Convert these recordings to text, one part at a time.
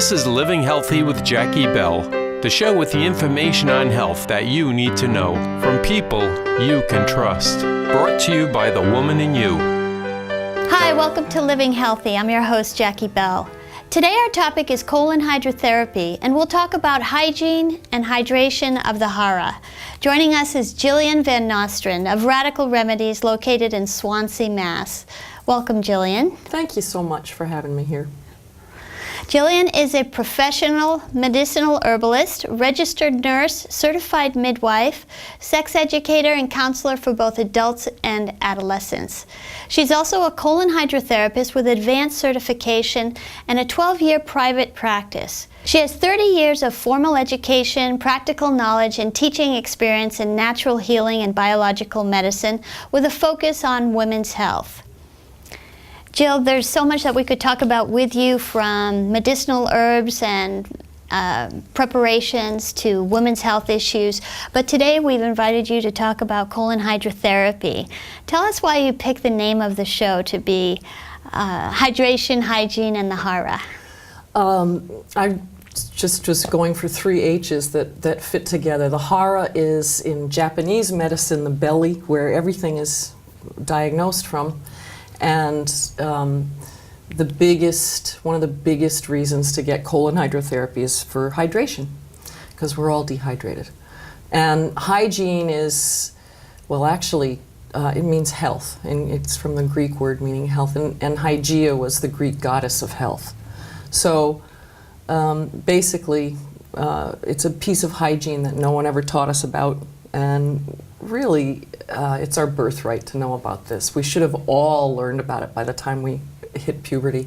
This is Living Healthy with Jackie Bell, the show with the information on health that you need to know from people you can trust. Brought to you by the woman in you. Hi, welcome to Living Healthy. I'm your host, Jackie Bell. Today our topic is colon hydrotherapy, and we'll talk about hygiene and hydration of the hara. Joining us is Jillian VanNostrand of Radical Remedies located in Swansea, Mass. Welcome, Jillian. Thank you so much for having me here. Jillian is a professional medicinal herbalist, registered nurse, certified midwife, sex educator, and counselor for both adults and adolescents. She's also a colon hydrotherapist with advanced certification and a 12-year private practice. She has 30 years of formal education, practical knowledge, and teaching experience in natural healing and biological medicine with a focus on women's health. Jill, there's so much that we could talk about with you, from medicinal herbs and preparations to women's health issues, but today we've invited you to talk about colon hydrotherapy. Tell us why you picked the name of the show to be Hydration, Hygiene, and the Hara. I just going for 3 H's that fit together. The hara is, in Japanese medicine, the belly, where everything is diagnosed from. And one of the biggest reasons to get colon hydrotherapy is for hydration, because we're all dehydrated. And hygiene is, well, actually, it means health, and it's from the Greek word meaning health, and Hygeia was the Greek goddess of health. So basically, it's a piece of hygiene that no one ever taught us about, and really, it's our birthright to know about this. We should have all learned about it by the time we hit puberty.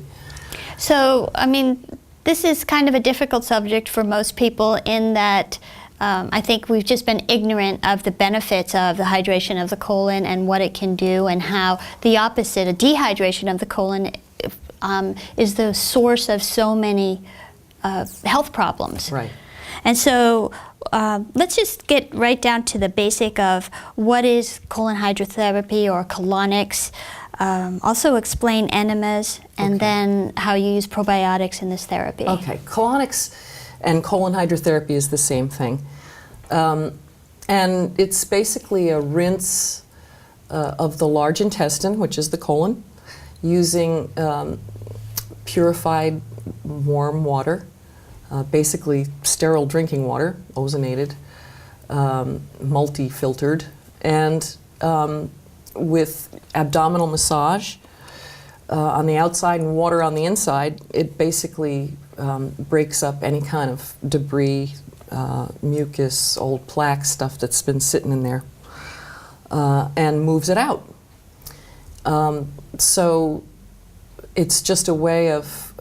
So, I mean, this is kind of a difficult subject for most people in that I think we've just been ignorant of the benefits of the hydration of the colon and what it can do, and how the opposite, a dehydration of the colon, is the source of so many health problems. Right. And so let's just get right down to the basic of what is colon hydrotherapy or colonics. Also explain enemas, and then how you use probiotics in this therapy. Okay, colonics and colon hydrotherapy is the same thing. And it's basically a rinse of the large intestine, which is the colon, using purified warm water. Basically sterile drinking water, ozonated, multi-filtered, and with abdominal massage on the outside and water on the inside. It basically breaks up any kind of debris, mucus, old plaque, stuff that's been sitting in there, and moves it out. So it's just a way of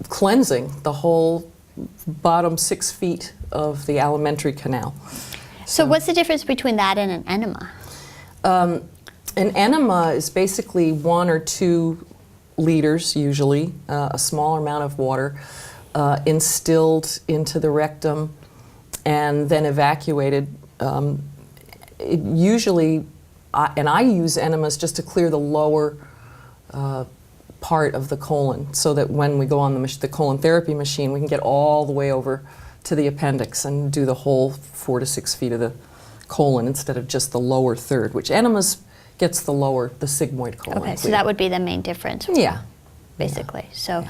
cleansing the whole bottom 6 feet of the alimentary canal. So what's the difference between that and an enema? An enema is basically 1 or 2 liters, usually, a smaller amount of water, instilled into the rectum and then evacuated. Usually, and I use enemas just to clear the lower part of the colon, so that when we go on the colon therapy machine, we can get all the way over to the appendix and do the whole 4 to 6 feet of the colon instead of just the lower third, which enemas gets the sigmoid colon. Okay, so that would be the main difference. Yeah. Basically. Yeah. So,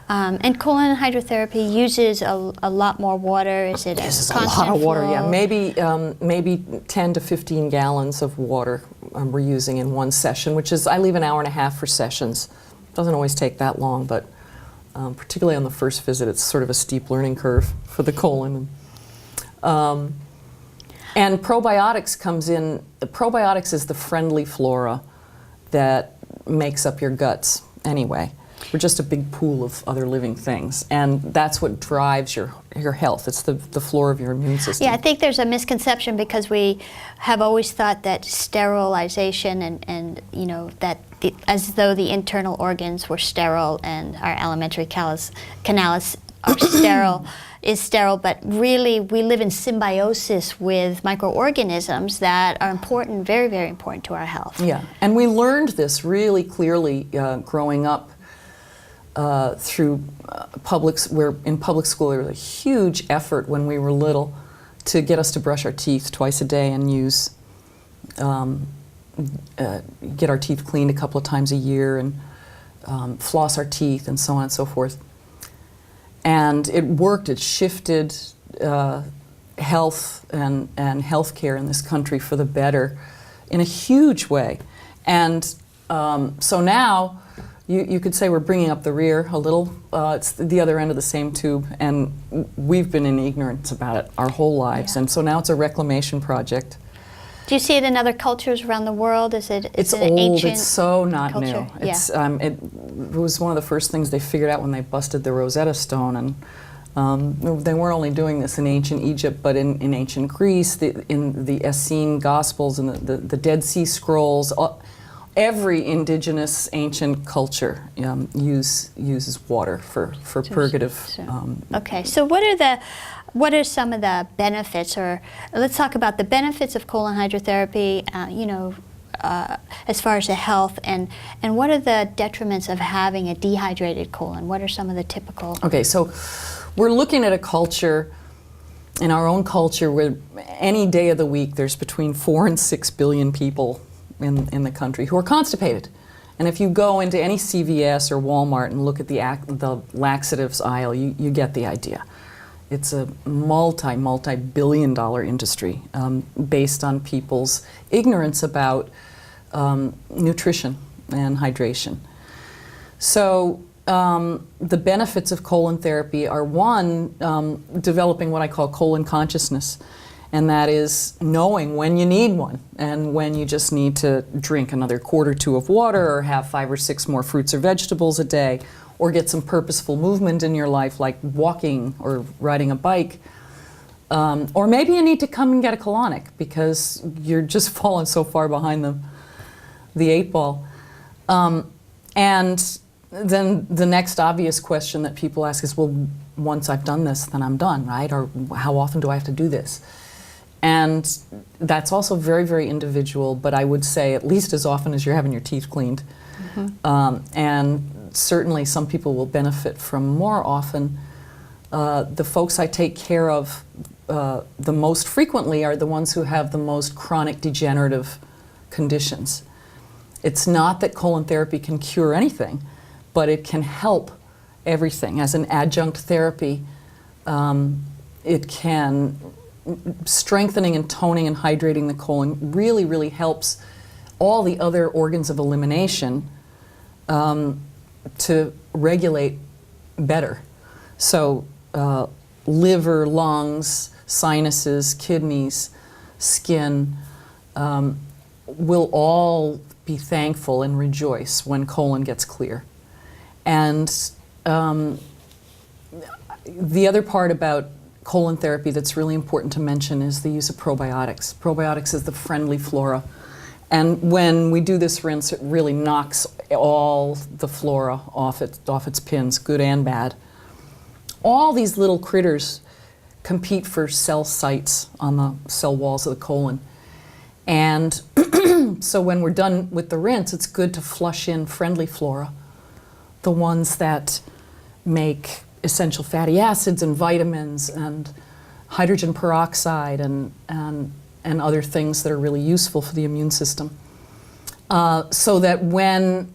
and colon hydrotherapy uses a lot more water. Is it uses a lot of water? flow? Yeah, maybe 10 to 15 gallons of water we're using in one session, which is, I leave an hour and a half for sessions. Doesn't always take that long, but particularly on the first visit, it's sort of a steep learning curve for the colon. And probiotics comes in. Probiotics is the friendly flora that makes up your guts anyway. We're just a big pool of other living things, and that's what drives your health. It's the floor of your immune system. Yeah, I think there's a misconception because we have always thought that sterilization and you know, that as though the internal organs were sterile and our alimentary canals are sterile, but really we live in symbiosis with microorganisms that are important, very, very important to our health. Yeah, and we learned this really clearly growing up through where in public school there was a huge effort when we were little to get us to brush our teeth twice a day and use get our teeth cleaned a couple of times a year and floss our teeth and so on and so forth. And it worked. It shifted health and healthcare in this country for the better in a huge way. And so now you could say we're bringing up the rear a little. It's the other end of the same tube, and we've been in ignorance about it our whole lives. Yeah. And so now it's a reclamation project. Do you see it in other cultures around the world? It's old. It's so not culture? New. It's, it was one of the first things they figured out when they busted the Rosetta Stone, and they weren't only doing this in ancient Egypt, but in ancient Greece, in the Essene Gospels and the Dead Sea Scrolls. Every indigenous ancient culture uses water for purgative. Okay, so what are some of the benefits, or let's talk about the benefits of colon hydrotherapy, as far as the health, and what are the detriments of having a dehydrated colon? What are some of the typical? Okay, so we're looking at a culture, in our own culture, where any day of the week there's between 4 and 6 billion people in the country who are constipated. And if you go into any CVS or Walmart and look at the laxatives aisle, you get the idea. It's a multi-billion-dollar industry based on people's ignorance about nutrition and hydration. So the benefits of colon therapy are, one, developing what I call colon consciousness, and that is knowing when you need one and when you just need to drink another quart or 2 of water or have 5 or 6 more fruits or vegetables a day, or get some purposeful movement in your life like walking or riding a bike. Or maybe you need to come and get a colonic because you're just falling so far behind the 8 ball. And then the next obvious question that people ask is, well, once I've done this, then I'm done, right? Or how often do I have to do this? And that's also very, very individual, but I would say at least as often as you're having your teeth cleaned. Mm-hmm. And certainly some people will benefit from more often. The folks I take care of the most frequently are the ones who have the most chronic degenerative conditions. It's not that colon therapy can cure anything, but it can help everything. As an adjunct therapy, it can, strengthening and toning and hydrating the colon really, really helps all the other organs of elimination to regulate better. So liver, lungs, sinuses, kidneys, skin will all be thankful and rejoice when colon gets clear. And the other part about colon therapy that's really important to mention is the use of probiotics. Probiotics is the friendly flora. And when we do this rinse, it really knocks all the flora off its pins, good and bad. All these little critters compete for cell sites on the cell walls of the colon. And so when we're done with the rinse, it's good to flush in friendly flora, the ones that make essential fatty acids and vitamins and hydrogen peroxide and other things that are really useful for the immune system. So that when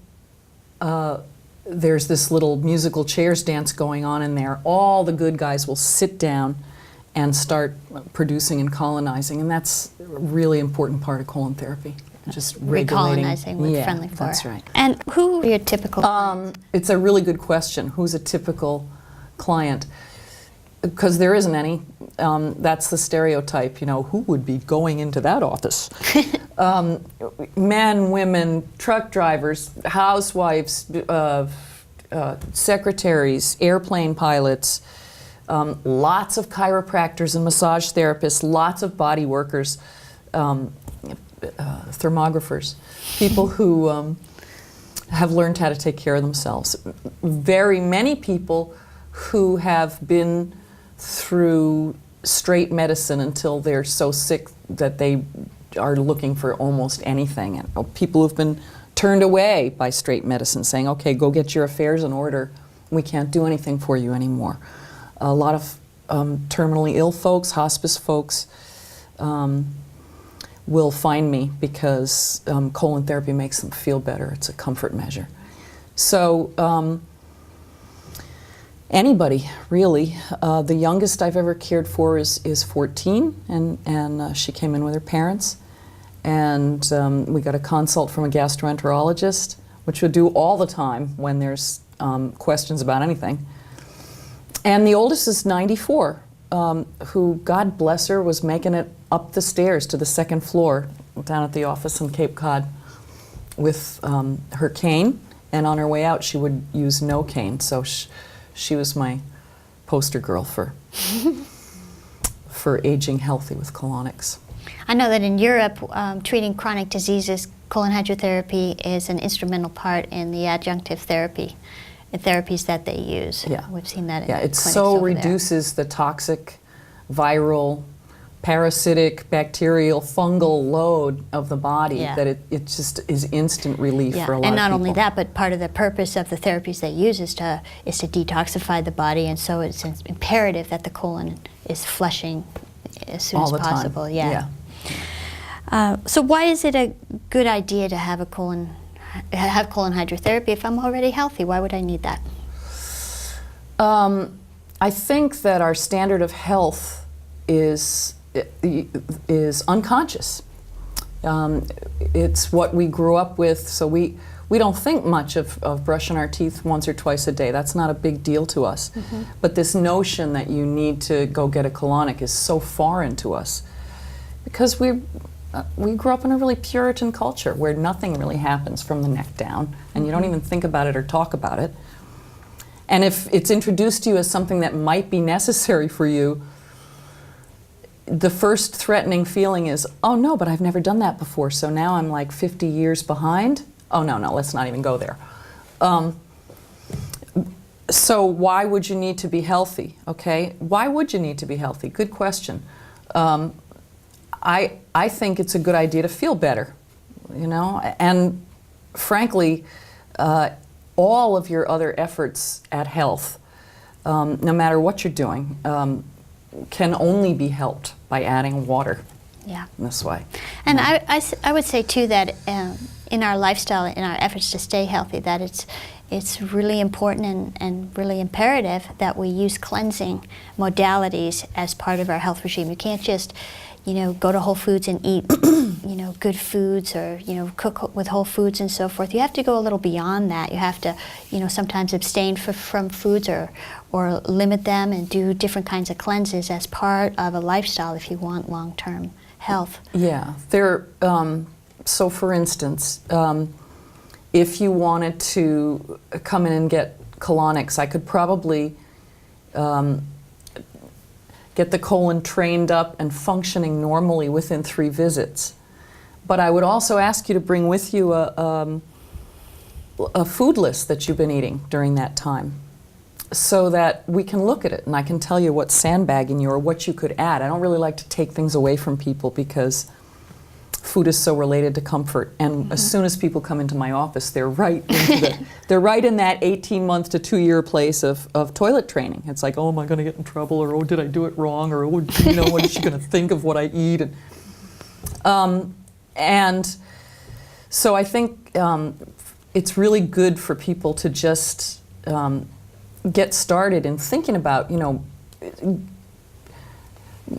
there's this little musical chairs dance going on in there, all the good guys will sit down and start producing and colonizing, and that's a really important part of colon therapy. Just regulating. Recolonizing with friendly flora. That's right. And who are your typical clients? It's a really good question. Who's a typical client? Because there isn't any. That's the stereotype, who would be going into that office? Men, women, truck drivers, housewives, secretaries, airplane pilots, lots of chiropractors and massage therapists, lots of body workers, thermographers, people who have learned how to take care of themselves. Very many people who have been through straight medicine until they're so sick that they are looking for almost anything. And people who've been turned away by straight medicine saying, okay, go get your affairs in order. we can't do anything for you anymore. A lot of terminally ill folks, hospice folks, will find me because colon therapy makes them feel better. It's a comfort measure. So anybody, really. The youngest I've ever cared for is 14, and she came in with her parents. And we got a consult from a gastroenterologist, which we do all the time when there's questions about anything. And the oldest is 94, who, God bless her, was making it up the stairs to the second floor down at the office in Cape Cod with her cane. And on her way out, she would use no cane. So she was my poster girl for aging healthy with colonics. I know that in Europe, treating chronic diseases, colon hydrotherapy is an instrumental part in the adjunctive therapies that they use. Yeah. We've seen that in it clinics so over reduces the toxic, viral, parasitic, bacterial, fungal load of the body that it just is instant relief for a lot of people. And not only that, but part of the purpose of the therapies they use is to detoxify the body, and so it's imperative that the colon is flushing as soon as possible. Time. Yeah. So why is it a good idea to have colon hydrotherapy if I'm already healthy? Why would I need that? I think that our standard of health is unconscious. It's what we grew up with, so we don't think much of brushing our teeth once or twice a day. That's not a big deal to us. Mm-hmm. But this notion that you need to go get a colonic is so foreign to us because we grew up in a really Puritan culture where nothing really happens from the neck down, and you don't even think about it or talk about it. And if it's introduced to you as something that might be necessary for you, the first threatening feeling is, oh no, but I've never done that before, so now I'm like 50 years behind. Oh no, let's not even go there. So why would you need to be healthy, okay? Why would you need to be healthy? Good question. I think it's a good idea to feel better, you know? And frankly, all of your other efforts at health, no matter what you're doing, can only be helped by adding water in this way. And I would say too that in our lifestyle, in our efforts to stay healthy, that it's really important and really imperative that we use cleansing modalities as part of our health regime. You can't just, go to Whole Foods and eat, good foods or, cook with whole foods and so forth. You have to go a little beyond that. You have to, sometimes abstain from foods or limit them and do different kinds of cleanses as part of a lifestyle if you want long-term health. Yeah. So for instance, if you wanted to come in and get colonics, I could probably get the colon trained up and functioning normally within 3 visits. But I would also ask you to bring with you a food list that you've been eating during that time so that we can look at it and I can tell you what's sandbagging you or what you could add. I don't really like to take things away from people because food is so related to comfort, and as soon as people come into my office, they're right in that 18-month to 2-year place of toilet training. It's like, oh, am I going to get in trouble, or oh, did I do it wrong, or oh, what is she going to think of what I eat? And so I think it's really good for people to just get started in thinking about,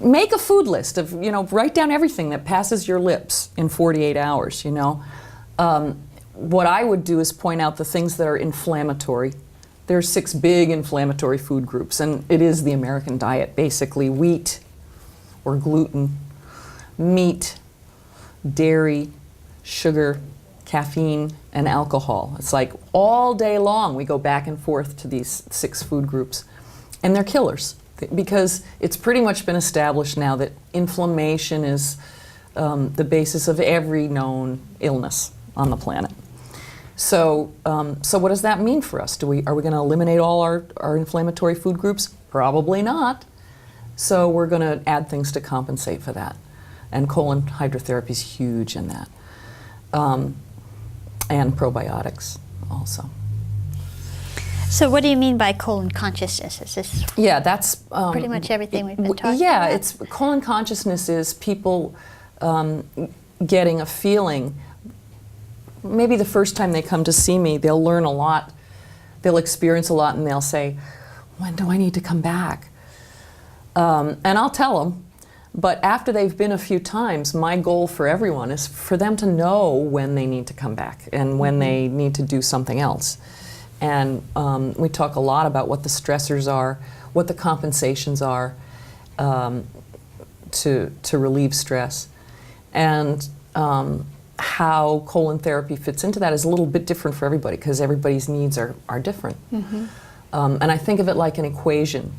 make a food list of, write down everything that passes your lips in 48 hours, What I would do is point out the things that are inflammatory. There are 6 big inflammatory food groups, and it is the American diet, basically. Wheat or gluten, meat, dairy, sugar, caffeine, and alcohol. It's like all day long we go back and forth to these 6 food groups, and they're killers. Because it's pretty much been established now that inflammation is the basis of every known illness on the planet. So, what does that mean for us? Are we going to eliminate all our inflammatory food groups? Probably not. So we're going to add things to compensate for that. And colon hydrotherapy is huge in that. And probiotics also. So what do you mean by colon consciousness? Is this Yeah, that's pretty much everything we've been talking yeah, about? it's colon consciousness is people getting a feeling. Maybe the first time they come to see me, they'll learn a lot, they'll experience a lot, and they'll say, "When do I need to come back?" And I'll tell them. But after they've been a few times, my goal for everyone is for them to know when they need to come back and when they need to do something else. And we talk a lot about what the stressors are, what the compensations are to relieve stress. And how colon therapy fits into that is a little bit different for everybody because everybody's needs are different. And I think of it like an equation.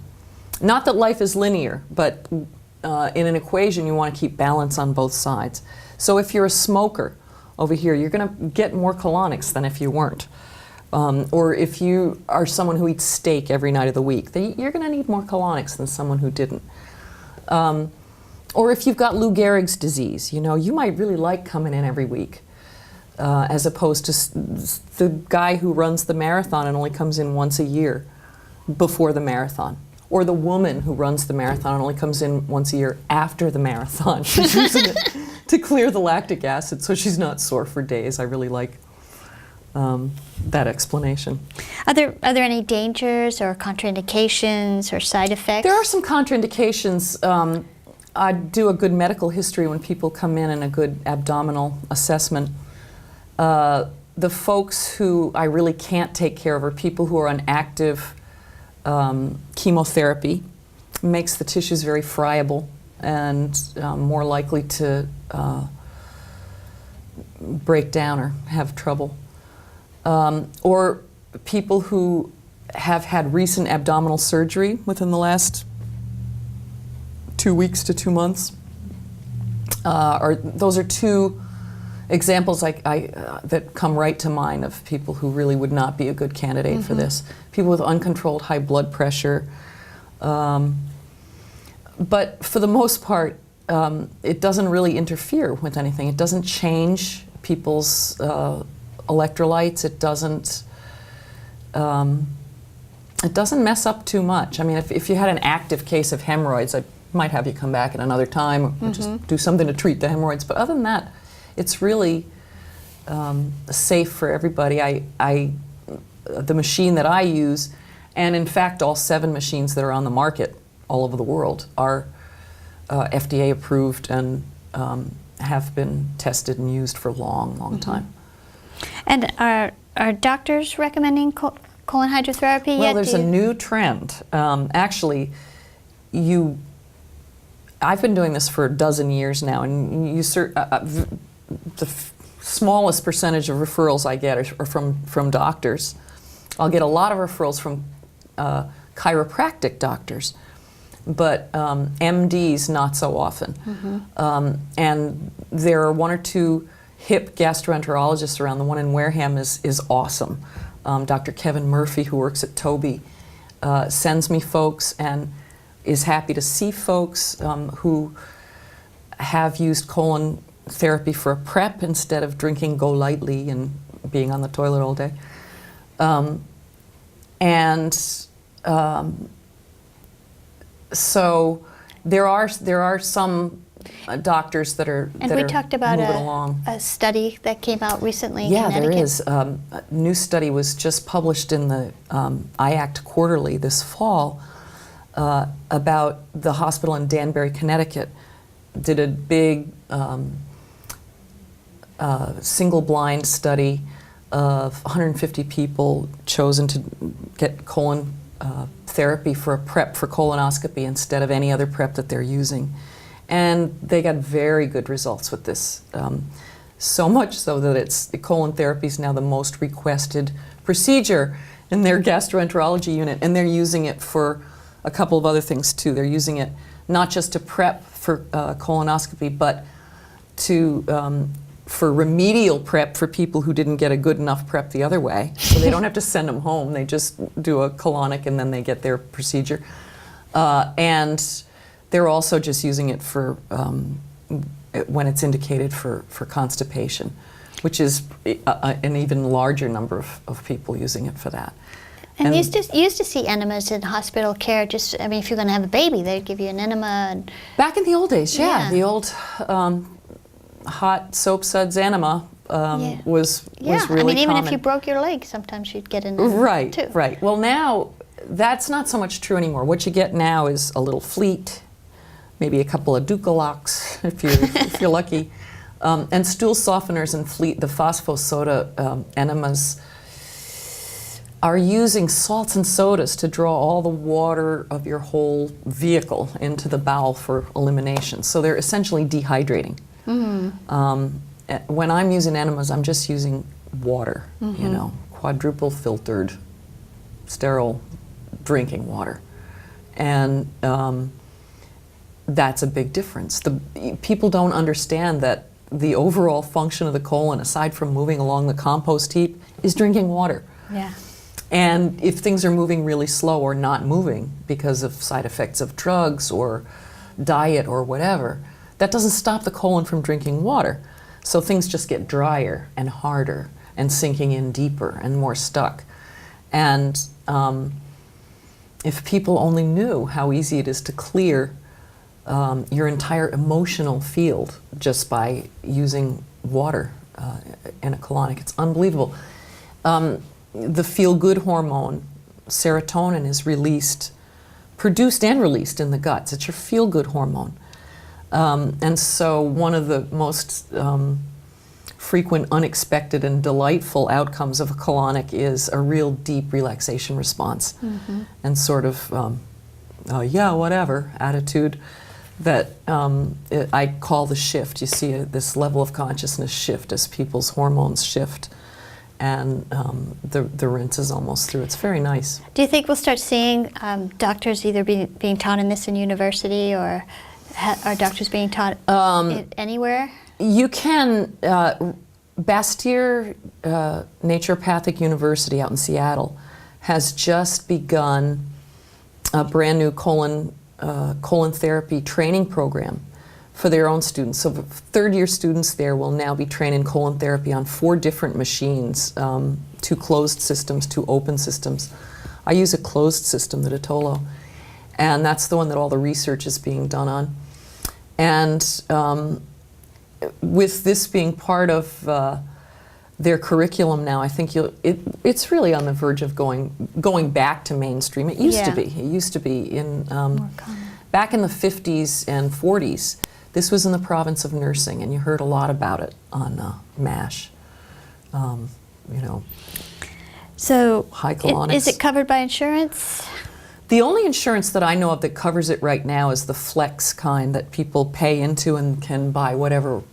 Not that life is linear, but in an equation you want to keep balance on both sides. So if you're a smoker over here, you're going to get more colonics than if you weren't. Or if you are someone who eats steak every night of the week, you're going to need more colonics than someone who didn't. Or if you've got Lou Gehrig's disease, you know, you might really like coming in every week, as opposed to the guy who runs the marathon and only comes in once a year before the marathon. Or the woman who runs the marathon and only comes in once a year after the marathon. She's using it to clear the lactic acid so she's not sore for days. I really like that explanation. Are there any dangers or contraindications or side effects? There are some contraindications. I do a good medical history when people come in and a good abdominal assessment. The folks who I really can't take care of are people who are on active chemotherapy. Makes the tissues very friable and more likely to break down or have trouble. Or people who have had recent abdominal surgery within the last 2 weeks to 2 months. Those are two examples that come right to mind of people who really would not be a good candidate for this. People with uncontrolled high blood pressure. But for the most part, it doesn't really interfere with anything. It doesn't change people's electrolytes. It doesn't mess up too much. I mean, if you had an active case of hemorrhoids, I might have you come back at another time or just do something to treat the hemorrhoids. But other than that, it's really safe for everybody. The machine that I use, and in fact all 7 machines that are on the market all over the world, are FDA approved and have been tested and used for a long time. And are doctors recommending colon hydrotherapy yet? Well, there's a new trend. Actually, I've been doing this for a dozen years now, and the smallest percentage of referrals I get are from doctors. I'll get a lot of referrals from chiropractic doctors, but MDs not so often. And there are 1 or 2 hip gastroenterologists around. The one in Wareham is awesome. Dr. Kevin Murphy, who works at Toby, sends me folks and is happy to see folks who have used colon therapy for a prep instead of drinking Go Lightly and being on the toilet all day. So there are some doctors that are And we talked about moving along. a study that came out recently in Yeah, Connecticut. there is. A new study was just published in the IACT Quarterly this fall about the hospital in Danbury, Connecticut. Did a big single-blind study of 150 people chosen to get colon therapy for a prep for colonoscopy instead of any other prep that they're using. And they got very good results with this. So much so that colon therapy is now the most requested procedure in their gastroenterology unit, and they're using it for a couple of other things too. They're using it not just to prep for colonoscopy, but for remedial prep for people who didn't get a good enough prep the other way. So they don't have to send them home. They just do a colonic and then they get their procedure. And they're also just using it for when it's indicated for constipation, which is an even larger number of people using it for that. And you used to see enemas in hospital care. Just, I mean, if you're going to have a baby, they'd give you an enema. And back in the old days, yeah. Yeah. The old hot soap suds enema was really I mean, even common. if you broke your leg, sometimes you'd get an enema Right, too. right. Well, now that's not so much true anymore. What you get now is a little fleet, maybe a couple of Ducalox if you're lucky, and stool softeners and fleet. The phosphosoda enemas are using salts and sodas to draw all the water of your whole vehicle into the bowel for elimination. So they're essentially dehydrating. When I'm using enemas, I'm just using water, you know, quadruple filtered, sterile drinking water. And that's a big difference. People don't understand that the overall function of the colon, aside from moving along the compost heap, is drinking water. Yeah. And if things are moving really slow or not moving because of side effects of drugs or diet or whatever, that doesn't stop the colon from drinking water. So things just get drier and harder and sinking in deeper and more stuck. And if people only knew how easy it is to clear your entire emotional field just by using water in a colonic, it's unbelievable. The feel-good hormone, serotonin, is produced and released in the guts. It's your feel-good hormone. And so one of the most frequent, unexpected, and delightful outcomes of a colonic is a real deep relaxation response and sort of, yeah, whatever attitude that I call the shift. You see this level of consciousness shift as people's hormones shift. And the rinse is almost through. It's very nice. Do you think we'll start seeing doctors either being taught in this in university, or are doctors being taught anywhere? You can. Bastyr Naturopathic University out in Seattle has just begun a brand new colon therapy training program for their own students. So third-year students there will now be trained in colon therapy on 4 different machines, 2 closed systems, 2 open systems. I use a closed system, the Ditolo, and that's the one that all the research is being done on. And with this being part of their curriculum now, I think it's really on the verge of going back to mainstream. It used to be. It used to be in back in the 50s and 40s. This was in the province of nursing, and you heard a lot about it on MASH. You know, so high colonics. Is it covered by insurance? The only insurance that I know of that covers it right now is the flex kind that people pay into and can buy whatever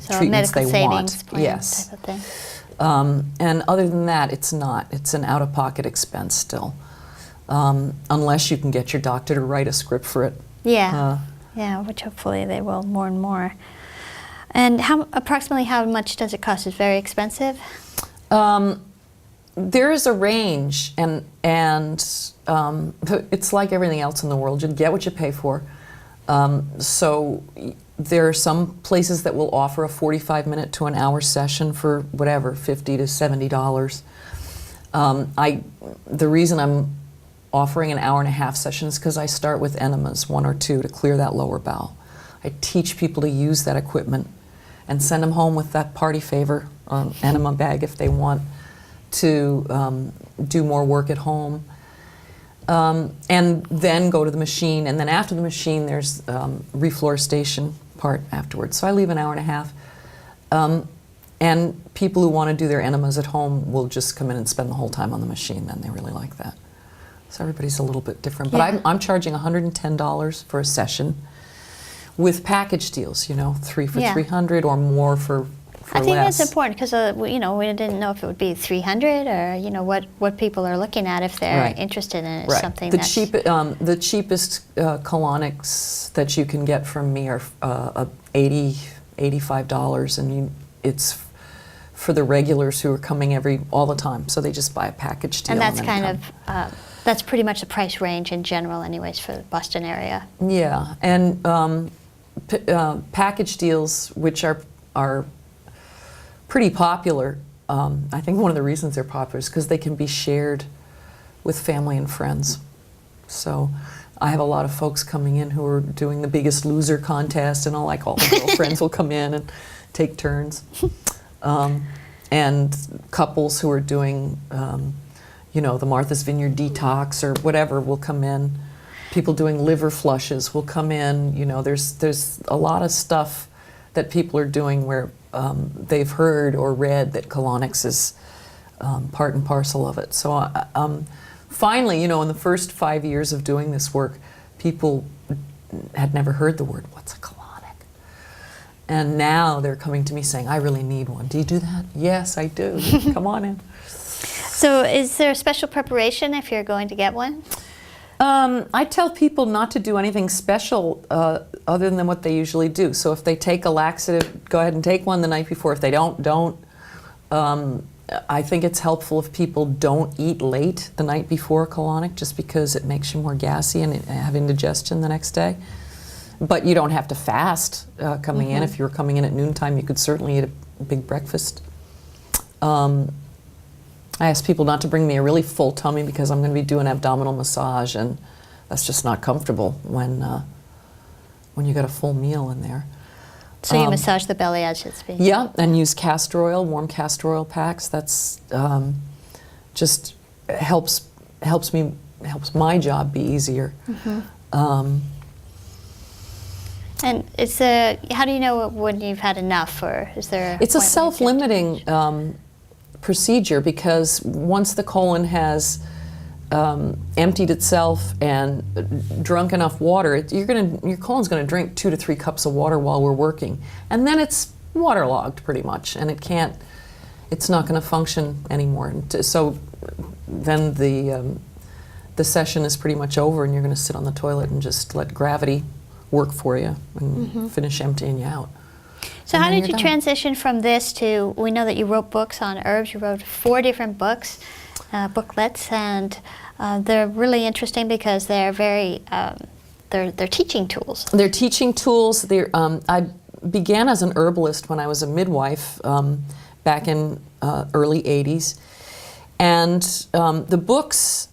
treatments they want. Yes. Type of thing. And other than that, it's not. It's an out-of-pocket expense still, unless you can get your doctor to write a script for it. Yeah. Yeah, which hopefully they will more and more. And approximately how much does it cost? It's very expensive? There is a range, and it's like everything else in the world. You get what you pay for. So there are some places that will offer a 45-minute to an hour session for whatever, $50 to $70. The reason I'm offering an hour-and-a-half session is because I start with enemas, 1 or 2, to clear that lower bowel. I teach people to use that equipment and send them home with that party favor enema bag if they want to do more work at home. And then go to the machine, and then after the machine there's reflorestation part afterwards. So I leave an hour-and-a-half. And people who want to do their enemas at home will just come in and spend the whole time on the machine, then they really like that. So everybody's a little bit different. But I'm charging $110 for a session with package deals, you know, 3 for $300 or more for I think less. that's important because you know, we didn't know if it would be $300 or you know what people are looking at if they're interested in it. Something the cheapest colonics that you can get from me are $80, $85, and it's for the regulars who are coming all the time. So they just buy a package deal. And that's kind of that's pretty much the price range in general, anyways, for the Boston area. Yeah, and package deals, which are pretty popular. I think one of the reasons they're popular is because they can be shared with family and friends. So I have a lot of folks coming in who are doing the Biggest Loser contest, and all the girlfriends will come in and take turns. And couples who are doing, the Martha's Vineyard detox or whatever will come in. People doing liver flushes will come in. There's a lot of stuff that people are doing where they've heard or read that colonics is part and parcel of it. So finally, in the first 5 years of doing this work, people had never heard the word, what's a colonic? And now they're coming to me saying, I really need one. Do you do that? Yes, I do. Come on in. So is there a special preparation if you're going to get one? I tell people not to do anything special other than what they usually do. So if they take a laxative, go ahead and take one the night before. If they don't. I think it's helpful if people don't eat late the night before a colonic, just because it makes you more gassy and have indigestion the next day. But you don't have to fast coming in. If you were coming in at noontime, you could certainly eat a big breakfast. I ask people not to bring me a really full tummy because I'm going to be doing abdominal massage, and that's just not comfortable when you got a full meal in there. So you massage the belly as it's being. Yeah, and use castor oil, warm castor oil packs. That's just helps my job be easier. And how do you know when you've had enough, or is there? It's a self-limiting procedure, because once the colon has emptied itself and drunk enough water, your colon's going to drink 2 to 3 cups of water while we're working, and then it's waterlogged pretty much, and it's not going to function anymore. And so then the session is pretty much over, and you're going to sit on the toilet and just let gravity work for you and finish emptying you out. So how did you transition from this to, we know that you wrote books on herbs. You wrote 4 different books, booklets, and they're really interesting because they're very, they're teaching tools. They're teaching tools. I began as an herbalist when I was a midwife back in early 80s. And the books,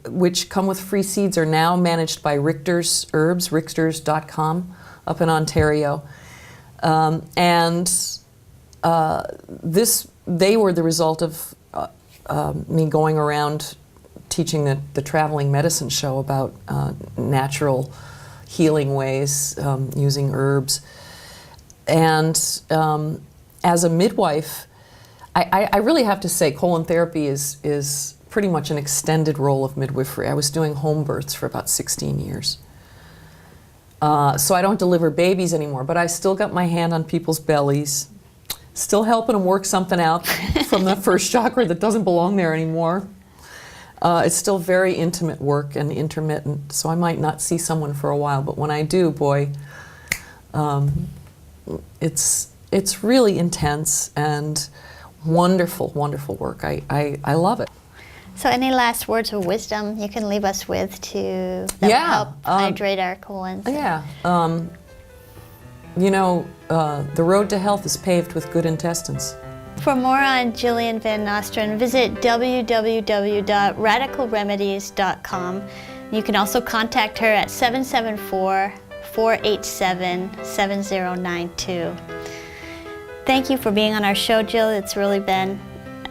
which come with free seeds, are now managed by Richter's Herbs, richters.com, up in Ontario. They were the result of me going around teaching the traveling medicine show about natural healing ways using herbs. And as a midwife, I really have to say colon therapy is pretty much an extended role of midwifery. I was doing home births for about 16 years. So I don't deliver babies anymore, but I still got my hand on people's bellies, still helping them work something out from the first chakra that doesn't belong there anymore. It's still very intimate work and intermittent, so I might not see someone for a while, but when I do, boy, it's really intense and wonderful, wonderful work. I love it. So any last words of wisdom you can leave us with that will help hydrate our colons? Yeah. The road to health is paved with good intestines. For more on Jillian VanNostrand, visit www.radicalremedies.com. You can also contact her at 774-487-7092. Thank you for being on our show, Jill. It's really been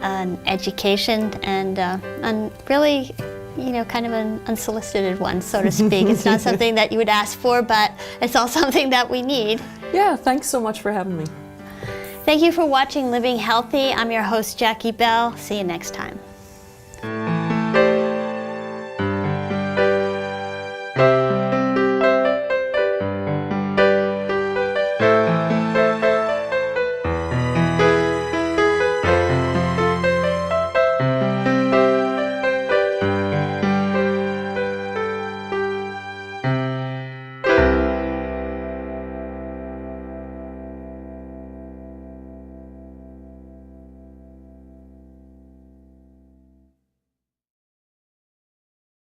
an education and really, kind of an unsolicited one, so to speak. It's not something that you would ask for, but it's all something that we need. Yeah, thanks so much for having me. Thank you for watching Living Healthy. I'm your host, Jackie Bell. See you next time.